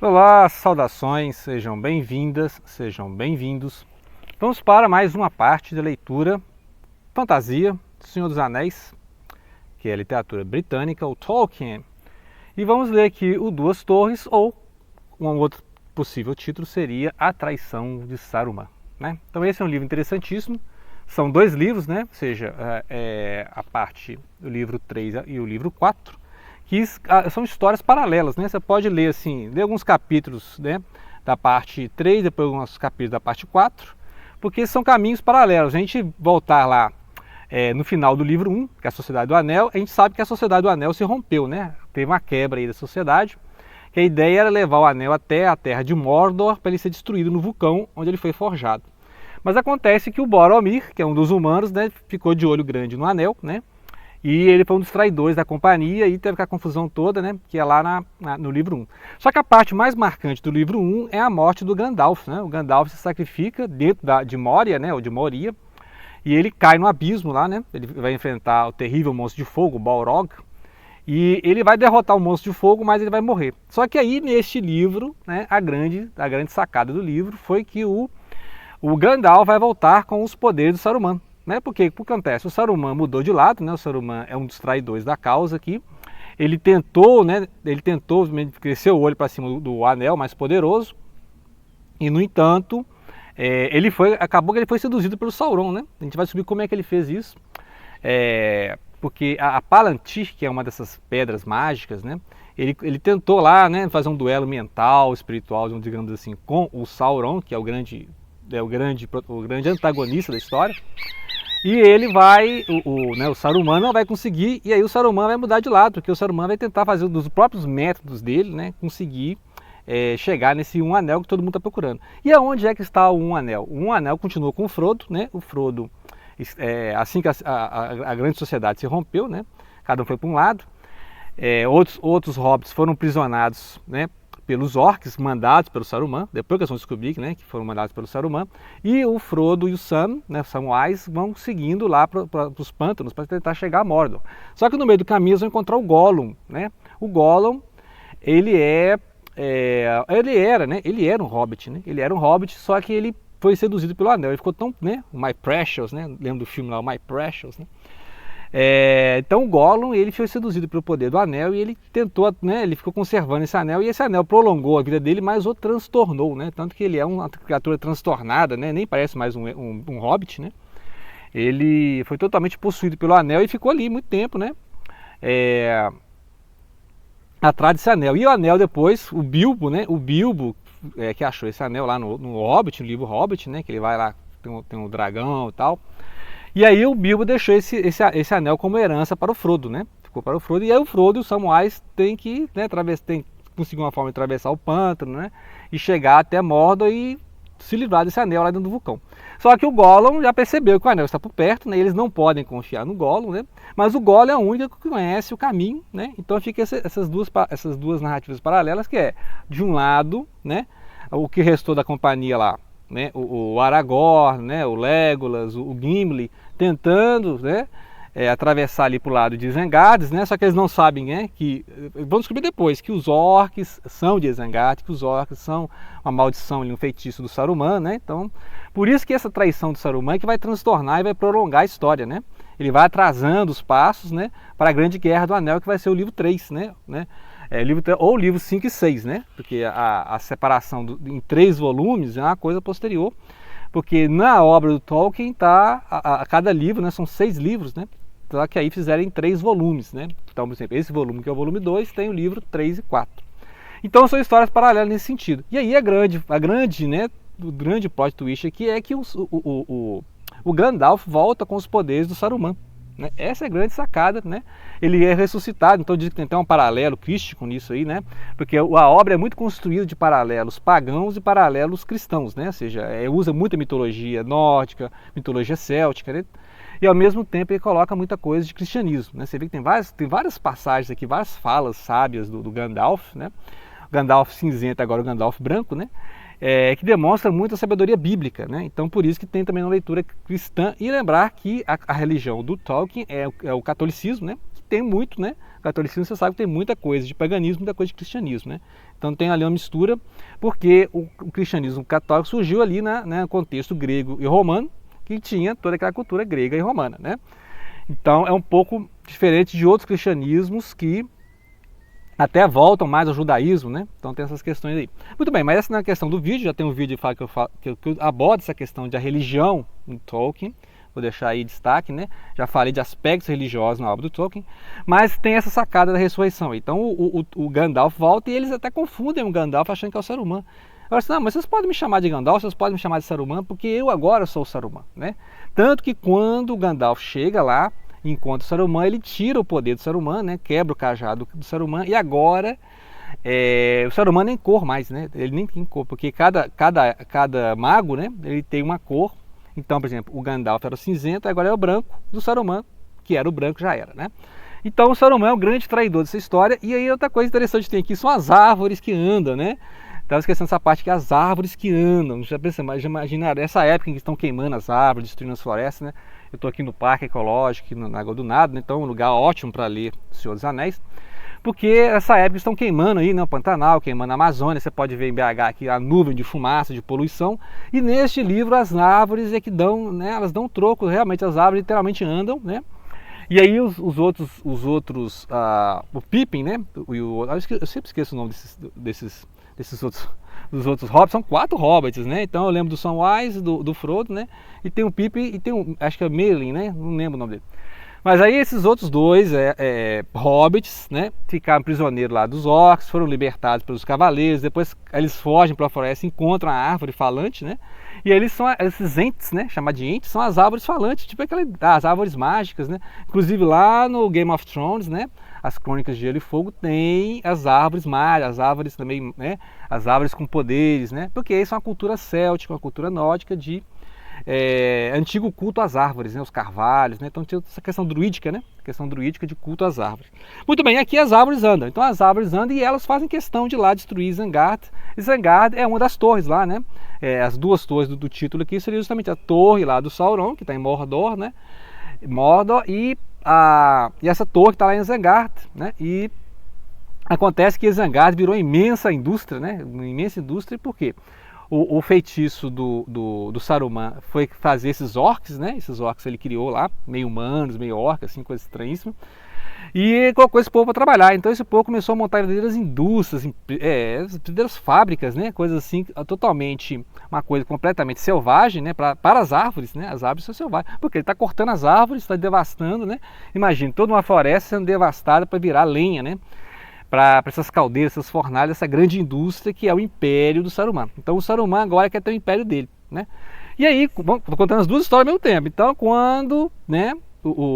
Olá, saudações, sejam bem-vindas, sejam bem-vindos. Vamos para mais uma parte da leitura fantasia do Senhor dos Anéis, que é a literatura britânica, o Tolkien. E vamos ler aqui o Duas Torres, ou um outro possível título seria A Traição de Saruman. Né? Então esse é um livro interessantíssimo. São dois livros, né? Ou seja, a parte do livro 3 e o livro 4, que são histórias paralelas, né? Você pode ler assim, ler alguns capítulos, né, da parte 3, depois alguns capítulos da parte 4, porque são caminhos paralelos. A gente voltar lá no final do livro 1, que é a Sociedade do Anel, a gente sabe que a Sociedade do Anel se rompeu, né? Teve uma quebra aí da sociedade, que a ideia era levar o anel até a terra de Mordor para ele ser destruído no vulcão onde ele foi forjado. Mas acontece que o Boromir, que é um dos humanos, né, ficou de olho grande no anel, né? E ele foi um dos traidores da companhia e teve aquela confusão toda, né? Que é lá no livro 1. Só que a parte mais marcante do livro 1 é a morte do Gandalf, né? O Gandalf se sacrifica dentro de Moria, né? Ou de Moria. E ele cai no abismo lá, né? Ele vai enfrentar o terrível monstro de fogo, o Balrog. E ele vai derrotar o monstro de fogo, mas ele vai morrer. Só que aí neste livro, né? A grande sacada do livro foi que o Gandalf vai voltar com os poderes do Saruman. Né? Porque o que acontece? O Saruman mudou de lado, né? O Saruman é um dos traidores da causa aqui. Ele tentou, né? Ele tentou crescer o olho para cima do anel mais poderoso. E no entanto, acabou que ele foi seduzido pelo Sauron, né? A gente vai descobrir como é que ele fez isso. Porque a Palantir, que é uma dessas pedras mágicas, né? Ele tentou lá, né, fazer um duelo mental, espiritual, digamos assim, com o Sauron, que é o grande antagonista da história. E ele vai, o Saruman não vai conseguir, e aí o Saruman vai mudar de lado, porque o Saruman vai tentar fazer dos próprios métodos dele, né, conseguir chegar nesse um anel que todo mundo está procurando. E aonde é que está o um anel? O um anel continua com o Frodo, né? O Frodo, assim que a grande sociedade se rompeu, né? Cada um foi para um lado. Outros hobbits foram prisionados, né, pelos orcs, mandados pelo Saruman, depois que eles vão descobrir, né, que foram mandados pelo Saruman, e o Frodo e o Sam, né, Samwise, vão seguindo lá para os pântanos para tentar chegar a Mordor. Só que no meio do caminho eles vão encontrar o Gollum, né? O Gollum, ele era um hobbit, né? Ele era um hobbit, só que ele foi seduzido pelo anel, ele ficou tão, né, My Precious, né? Lembra do filme lá, o My Precious, né? Então o Gollum, ele foi seduzido pelo poder do anel e ele tentou, né, ele ficou conservando esse anel, e esse anel prolongou a vida dele, mas o transtornou, né? Tanto que ele é uma criatura transtornada, né? Nem parece mais um hobbit, né? Ele foi totalmente possuído pelo anel e ficou ali muito tempo, né? Atrás desse anel. E o anel depois, o Bilbo, né? O Bilbo que achou esse anel lá no Hobbit, no livro Hobbit, né? Que ele vai lá, tem um dragão e tal. E aí o Bilbo deixou esse anel como herança para o Frodo, né? Ficou para o Frodo. E aí o Frodo e o Samwise tem que, né, conseguir uma forma de atravessar o pântano, né? E chegar até Mordor e se livrar desse anel lá dentro do vulcão. Só que o Gollum já percebeu que o anel está por perto, né? Eles não podem confiar no Gollum, né? Mas o Gollum é o único que conhece o caminho, né? Então fica essas duas narrativas paralelas, que é, de um lado, né, o que restou da companhia lá, né, o Aragorn, né, o Legolas, o Gimli, tentando, né, atravessar ali para o lado de Isengard, né, só que eles não sabem, né, que vão descobrir depois que os orcs são de Isengard, que os orcs são uma maldição, um feitiço do Saruman, né, então por isso que essa traição do Saruman é que vai transtornar e vai prolongar a história, né, ele vai atrasando os passos, né, para a Grande Guerra do Anel, que vai ser o livro 3, né, ou livro 5 e 6, né? Porque a separação em 3 volumes é uma coisa posterior, porque na obra do Tolkien tá a cada livro, né, são 6 livros, né? Só que aí fizeram em 3 volumes, né? Então, por exemplo, esse volume que é o volume 2 tem o livro 3 e 4. Então são histórias paralelas nesse sentido. E aí né, o grande plot twist aqui é que o Gandalf volta com os poderes do Saruman. Né? Essa é a grande sacada, né? Ele é ressuscitado, então diz que tem até um paralelo crístico nisso aí, né? Porque a obra é muito construída de paralelos pagãos e paralelos cristãos, né? Ou seja, usa muita mitologia nórdica, mitologia céltica, né? E ao mesmo tempo ele coloca muita coisa de cristianismo, né? Você vê que tem várias passagens aqui, várias falas sábias do Gandalf, né? O Gandalf cinzento, agora o Gandalf branco, né? Que demonstra muito a sabedoria bíblica, né? Então por isso que tem também uma leitura cristã, e lembrar que a religião do Tolkien é o catolicismo, né? tem muito, né? O catolicismo, você sabe que tem muita coisa de paganismo, muita coisa de cristianismo, né? Então tem ali uma mistura, porque o cristianismo católico surgiu ali no contexto grego e romano, que tinha toda aquela cultura grega e romana, né? Então é um pouco diferente de outros cristianismos que até voltam mais ao judaísmo, né? Então tem essas questões aí. Muito bem, mas essa não é a questão do vídeo, já tem um vídeo que eu abordo essa questão da religião em Tolkien. Vou deixar aí destaque, né? Já falei de aspectos religiosos na obra do Tolkien, mas tem essa sacada da ressurreição. Então o Gandalf volta e eles até confundem o Gandalf achando que é o Saruman. Agora, não, mas vocês podem me chamar de Gandalf, vocês podem me chamar de Saruman, porque eu agora sou o Saruman, né? Tanto que quando o Gandalf chega lá, encontra o Saruman, ele tira o poder do Saruman, né? Quebra o cajado do Saruman, e agora o Saruman nem cor mais, né? Ele nem tem cor, porque cada mago, né? Ele tem uma cor. Então, por exemplo, o Gandalf era o cinzento, agora é o branco do Saruman, que era o branco, já era, né? Então o Saruman é o grande traidor dessa história. E aí outra coisa interessante que tem aqui são as árvores que andam, né? Estava esquecendo essa parte que as árvores que andam. Já imaginaram essa época em que estão queimando as árvores, destruindo as florestas, né? Eu estou aqui no Parque Ecológico, na Água do Nada, né? Então é um lugar ótimo para ler O Senhor dos Anéis. Porque essa época estão queimando aí, né, o Pantanal, queimando a Amazônia, você pode ver em BH aqui a nuvem de fumaça, de poluição, e neste livro as árvores é que dão, né, elas dão troco, realmente as árvores literalmente andam, né, e aí os outros, o Pippin, né, eu sempre esqueço o nome desses outros, dos outros hobbits, são 4 hobbits, né, então eu lembro do Samwise, do Frodo, né, e tem o Pippin e tem acho que é Merlin, né, não lembro o nome dele. Mas aí esses outros dois hobbits, né, ficaram prisioneiros lá dos orcs, foram libertados pelos cavaleiros, depois eles fogem para a floresta, encontram a árvore falante, né, e eles são esses entes, né, chamados de entes, são as árvores falantes, tipo as árvores mágicas, né, inclusive lá no Game of Thrones, né, as Crônicas de Gelo e Fogo tem as árvores mágicas, as árvores também, né, as árvores com poderes, né, porque isso é uma cultura céltica, uma cultura nórdica de antigo culto às árvores, né, os carvalhos, né? Então tinha essa questão druídica, né? Questão druídica de culto às árvores. Muito bem, aqui as árvores andam. Então as árvores andam e elas fazem questão de lá destruir Isengard. Isengard é uma das torres lá, né? As 2 torres do título aqui seria justamente a torre lá do Sauron, que está em Mordor, né? Mordor e essa torre que está lá em Isengard, né? E acontece que Isengard virou imensa indústria, né? Uma imensa indústria, por quê? O feitiço do Saruman foi fazer esses orcs, né? Esses orcs ele criou lá, meio humanos, meio orcs, assim, coisa estranhíssima. E colocou esse povo para trabalhar. Então esse povo começou a montar verdadeiras indústrias, verdadeiras fábricas, né? Coisas assim, totalmente, uma coisa completamente selvagem, né? Para as árvores, né? As árvores são selvagens. Porque ele está cortando as árvores, está devastando, né? Imagina, toda uma floresta sendo devastada para virar lenha, né? Para essas caldeiras, essas fornalhas, essa grande indústria que é o império do Saruman. Então o Saruman agora quer ter o império dele, né? E aí, estou contando as 2 histórias ao mesmo tempo. Então quando, né,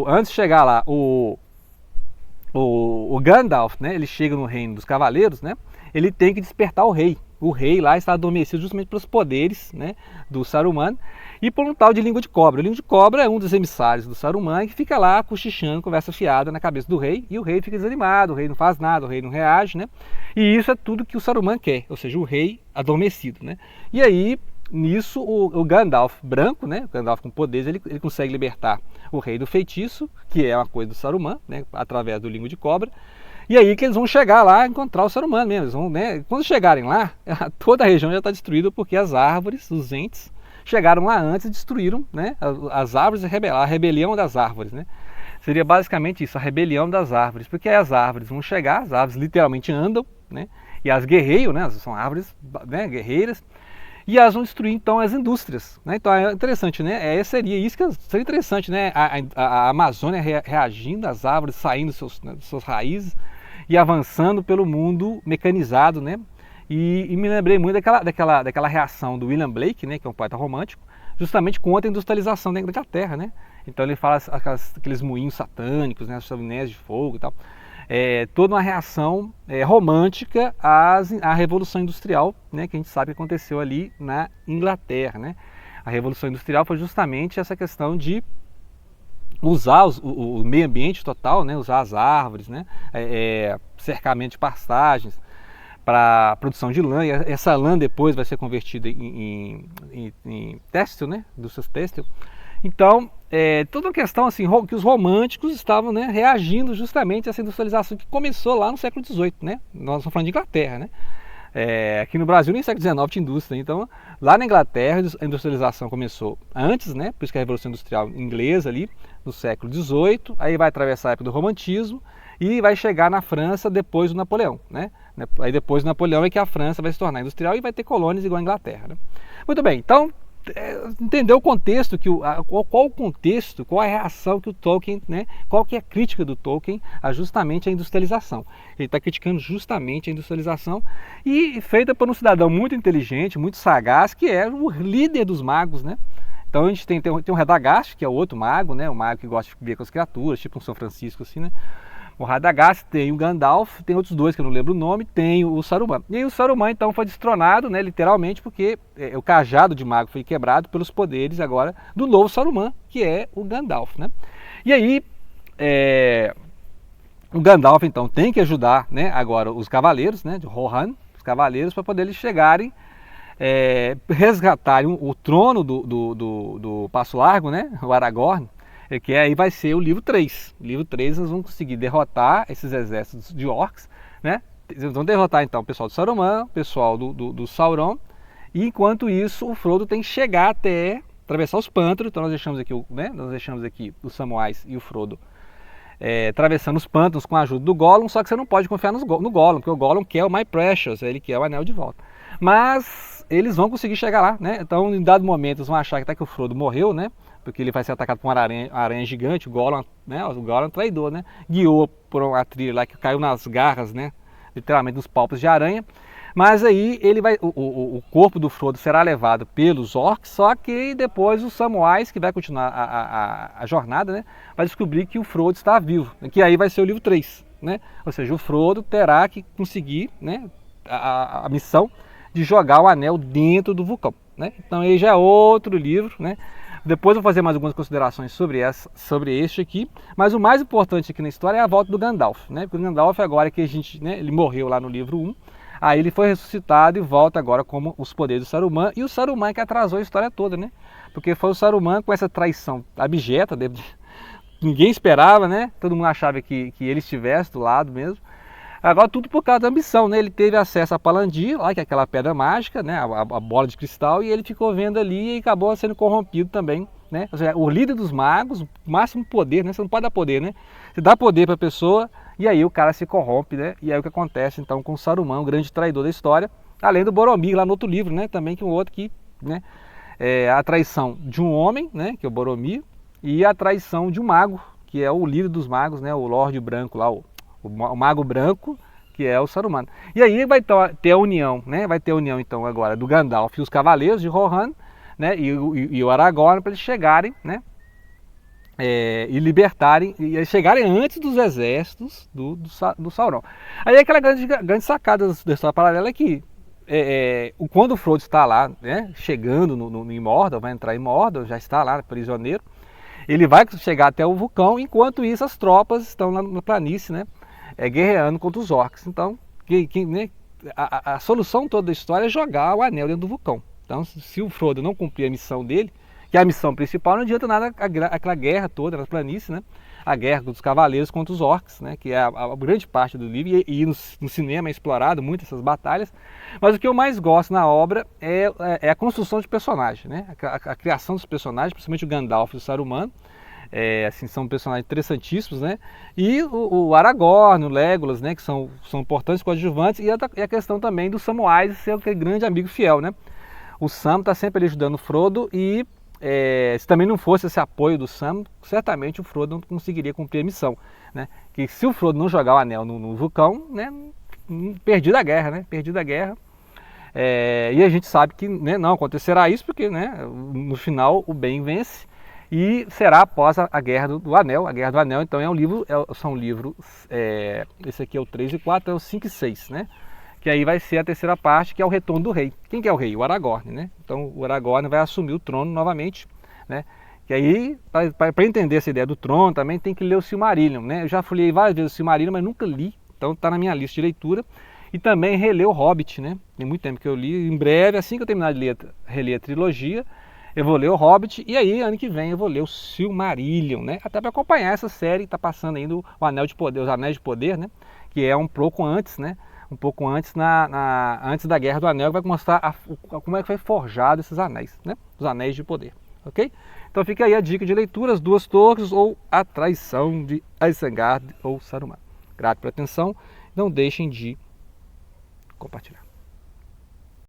antes de chegar lá, o Gandalf, né, ele chega no reino dos cavaleiros, né, ele tem que despertar o rei. O rei lá está adormecido justamente pelos poderes, né, do Saruman e por um tal de língua de cobra. O língua de cobra é um dos emissários do Saruman que fica lá cochichando, conversa fiada na cabeça do rei, e o rei fica desanimado, o rei não faz nada, o rei não reage, né? E isso é tudo que o Saruman quer, ou seja, o rei adormecido, né? E aí, nisso, o Gandalf branco, né, o Gandalf com poderes, ele consegue libertar o rei do feitiço, que é uma coisa do Saruman, né, através do língua de cobra. E aí que eles vão chegar lá e encontrar o Saruman mesmo. Eles vão, né, quando chegarem lá, toda a região já está destruída porque as árvores, os entes, chegaram lá antes e destruíram, né, as árvores, a rebelião das árvores, né? Seria basicamente isso, a rebelião das árvores, porque aí as árvores vão chegar, as árvores literalmente andam, né, e as guerreiam, né, são árvores, né, guerreiras, e elas vão destruir então as indústrias, né? Então é interessante, né? Seria isso que seria interessante, né? A Amazônia reagindo, as árvores saindo das suas raízes e avançando pelo mundo mecanizado, né? E me lembrei muito daquela reação do William Blake, né, que é um poeta romântico, justamente contra a industrialização da Inglaterra, né? Então ele fala aqueles moinhos satânicos, né, as chaminés de fogo e tal. Toda uma reação romântica à Revolução Industrial, né, que a gente sabe que aconteceu ali na Inglaterra, né? A Revolução Industrial foi justamente essa questão de usar o meio ambiente total, né, usar as árvores, né, cercamento de pastagens, para produção de lã, e essa lã depois vai ser convertida em têxtil, né, indústrias têxtil. Então, toda uma questão assim, que os românticos estavam, né, reagindo justamente a essa industrialização que começou lá no século XVIII, né? Nós estamos falando de Inglaterra, né? Aqui no Brasil nem século XIX tinha indústria, então lá na Inglaterra a industrialização começou antes, né? Por isso que a Revolução Industrial Inglesa ali no século XVIII, aí vai atravessar a época do Romantismo e vai chegar na França depois do Napoleão, né? Aí depois do Napoleão é que a França vai se tornar industrial e vai ter colônias igual a Inglaterra, né? Muito bem, então entender o contexto, qual o contexto, qual a reação que o Tolkien, né, qual que é a crítica do Tolkien justamente à industrialização. Ele está criticando justamente a industrialização e feita por um cidadão muito inteligente, muito sagaz, que é o líder dos magos, né? Então a gente tem um Radagast, que é o outro mago, né, o mago que gosta de ver com as criaturas, tipo um São Francisco assim, né? O Radagast, tem o Gandalf, tem outros dois que eu não lembro o nome, tem o Saruman. E aí o Saruman então foi destronado, né, literalmente, porque o cajado de mago foi quebrado pelos poderes agora do novo Saruman, que é o Gandalf, né? E aí o Gandalf então tem que ajudar, né, agora os cavaleiros, né, de Rohan, os cavaleiros, para poder eles chegarem, resgatarem o trono do Passo Largo, né, o Aragorn, que aí vai ser o livro 3. O livro 3 nós vamos conseguir derrotar esses exércitos de orcs, né? Eles vão derrotar então o pessoal do Saruman, o pessoal do Sauron, e enquanto isso o Frodo tem que chegar até atravessar os pântanos. Então nós deixamos aqui, né? Nós deixamos aqui os Samwise e o Frodo atravessando os pântanos com a ajuda do Gollum, só que você não pode confiar no Gollum, porque o Gollum quer o My Precious, ele quer o anel de volta. Mas eles vão conseguir chegar lá, né? Então em dado momento eles vão achar que até que o Frodo morreu, né? Porque ele vai ser atacado por uma aranha gigante, o Gollum, né? O Gollum é um traidor, né? Guiou por uma trilha lá que caiu nas garras, né? Literalmente nos palpos de aranha. Mas aí ele vai, o corpo do Frodo será levado pelos orcs, só que depois o Samwise, que vai continuar a jornada, né? Vai descobrir que o Frodo está vivo, que aí vai ser o livro 3, né? Ou seja, o Frodo terá que conseguir, né, a missão de jogar o anel dentro do vulcão, né? Então aí já é outro livro, né? Depois eu vou fazer mais algumas considerações sobre este aqui, mas o mais importante aqui na história é a volta do Gandalf, né? Porque o Gandalf agora que a gente, né, ele morreu lá no livro 1, aí ele foi ressuscitado e volta agora como os poderes do Saruman, e o Saruman que atrasou a história toda, né? Porque foi o Saruman com essa traição abjeta, ninguém esperava, né? Todo mundo achava que ele estivesse do lado mesmo. Agora tudo por causa da ambição, né? Ele teve acesso a Palantir, lá que é aquela pedra mágica, né? A bola de cristal, e ele ficou vendo ali e acabou sendo corrompido também, né? Ou seja, o líder dos magos, o máximo poder, né? Você não pode dar poder, né? Você dá poder para a pessoa e aí o cara se corrompe, né? E aí o que acontece então com o Saruman, o grande traidor da história, além do Boromir lá no outro livro, né? Também que um outro que, né? A traição de um homem, né? Que é o Boromir, e a traição de um mago, que é o líder dos magos, né? O Lorde Branco lá, o Mago Branco, que é o Saruman. E aí vai ter a união, né? Vai ter a união então agora do Gandalf e os Cavaleiros de Rohan, né? E o Aragorn, para eles chegarem, né? E libertarem, e chegarem antes dos exércitos do Sauron. Aí aquela grande sacada da história paralela é que quando o Frodo está lá, né? Chegando em Mordor, vai entrar em Mordor, já está lá prisioneiro, ele vai chegar até o vulcão, enquanto isso as tropas estão lá na planície, né? Guerreando contra os orcs. Então, né, a solução toda da história é jogar o anel dentro do vulcão. Então, se o Frodo não cumprir a missão dele, que é a missão principal, não adianta nada aquela guerra toda na planície, né? A guerra dos cavaleiros contra os orcs, né? Que é a grande parte do livro, e no cinema é explorado muito essas batalhas. Mas o que eu mais gosto na obra é a construção de personagem, né? A criação dos personagens, principalmente o Gandalf e o Saruman. Assim, são personagens interessantíssimos, né? E o Aragorn, o Legolas, né? Que são importantes coadjuvantes, e a questão também do Samwise ser aquele grande amigo fiel, né? O Sam está sempre ali ajudando o Frodo, e se também não fosse esse apoio do Sam, certamente o Frodo não conseguiria cumprir a missão, né? Que se o Frodo não jogar o anel no vulcão, né? Perdido a guerra, né? Perdido a guerra. E a gente sabe que, né, não acontecerá isso, porque, né, no final o bem vence. E será após a Guerra do Anel. A Guerra do Anel, então, são livros, esse aqui é o 3 e 4, é o 5 e 6, né? Que aí vai ser a terceira parte, que é o retorno do rei. Quem que é o rei? O Aragorn, né? Então, o Aragorn vai assumir o trono novamente, né? Que aí, para entender essa ideia do trono, também tem que ler o Silmarillion, né? Eu já folhei várias vezes o Silmarillion, mas nunca li. Então, está na minha lista de leitura. E também reler o Hobbit, né? Tem muito tempo que eu li. Em breve, assim que eu terminar de reler a trilogia, eu vou ler o Hobbit, e aí ano que vem eu vou ler o Silmarillion, né? Até para acompanhar essa série que está passando ainda, o Anel de Poder, os Anéis de Poder, né? Que é um pouco antes, né? Um pouco antes, antes da Guerra do Anel, que vai mostrar como é que foi forjado esses anéis, né? Os Anéis de Poder, ok? Então fica aí a dica de leitura, As Duas Torres ou A Traição de Isengard ou Saruman. Grato pela atenção, não deixem de compartilhar.